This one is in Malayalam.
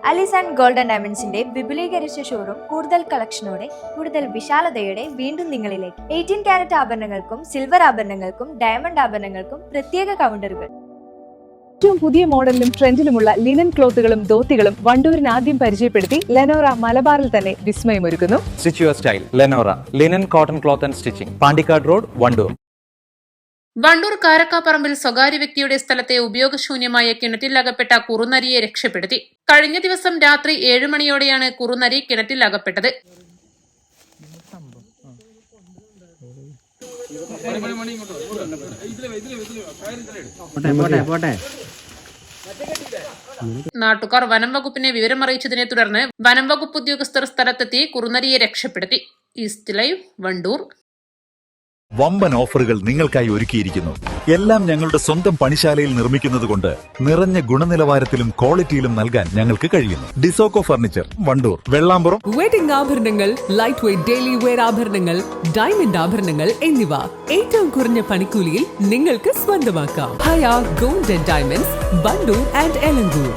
അലിസ് ആൻഡ് ഗോൾഡൻ ഡയമണ്ട്സിന്റെ വിപുലീകരിച്ച ഷോറൂം കൂടുതൽ കളക്ഷനോടെ കൂടുതൽ വിശാലതയോടെ വീണ്ടും നിങ്ങളിലേക്ക് 18 കാരറ്റ് ആഭരണങ്ങൾക്കും സിൽവർ ആഭരണങ്ങൾക്കും ഡയമണ്ട് ആഭരണങ്ങൾക്കും പ്രത്യേക കൗണ്ടറുകൾ. ഏറ്റവും പുതിയ മോഡലിലും ട്രെൻഡിലുമുള്ള ലിനൻ ക്ലോത്തുകളും ധോത്തികളും വണ്ടൂരിന് ആദ്യം പരിചയപ്പെടുത്തി ലെനോറ മലബാറിൽ തന്നെ വിസ്മയമൊരുക്കുന്നു. Stitch your style Lenora linen cotton cloth and stitching, Pandikkad road, Wandoor. Wandoor കാരക്കാപ്പറമ്പിൽ സ്വകാര്യ വ്യക്തിയുടെ സ്ഥലത്തെ ഉപയോഗശൂന്യമായ കിണറ്റിൽ അകപ്പെട്ട കുറുനരിയെ രക്ഷപ്പെടുത്തി. കഴിഞ്ഞ ദിവസം രാത്രി 7 മണിയോടെയാണ് കുറുനരി കിണറ്റിൽ അകപ്പെട്ടത്. നാട്ടുകാർ വനം വകുപ്പിനെ വിവരമറിയിച്ചതിനെ തുടർന്ന് വനം വകുപ്പ് ഉദ്യോഗസ്ഥർ സ്ഥലത്തെത്തി കുറുനരിയെ രക്ഷപ്പെടുത്തി. East live, Wandoor. വമ്പൻ ഓഫറുകൾ നിങ്ങൾക്കായി ഒരുക്കിയിരിക്കുന്നു. എല്ലാം ഞങ്ങളുടെ സ്വന്തം പണിശാലയിൽ നിർമ്മിക്കുന്നത് കൊണ്ട് നിറഞ്ഞ ഗുണനിലവാരത്തിലും ക്വാളിറ്റിയിലും നൽകാൻ ഞങ്ങൾക്ക് കഴിയുന്നു. ഡിസോക്കോ ഫർണിച്ചർ, വണ്ടൂർ, വെള്ളാമ്പുറം. വെഡിംഗ് ആഭരണങ്ങൾ, ലൈറ്റ് വെയ്റ്റ് ഡെയിലി വെയർ ആഭരണങ്ങൾ, ഡയമണ്ട് ആഭരണങ്ങൾ എന്നിവ ഏറ്റവും കുറഞ്ഞ പണിക്കൂലിയിൽ നിങ്ങൾക്ക് സ്വന്തമാക്കാം. Haya gold and diamonds, Wandoor and Elankur.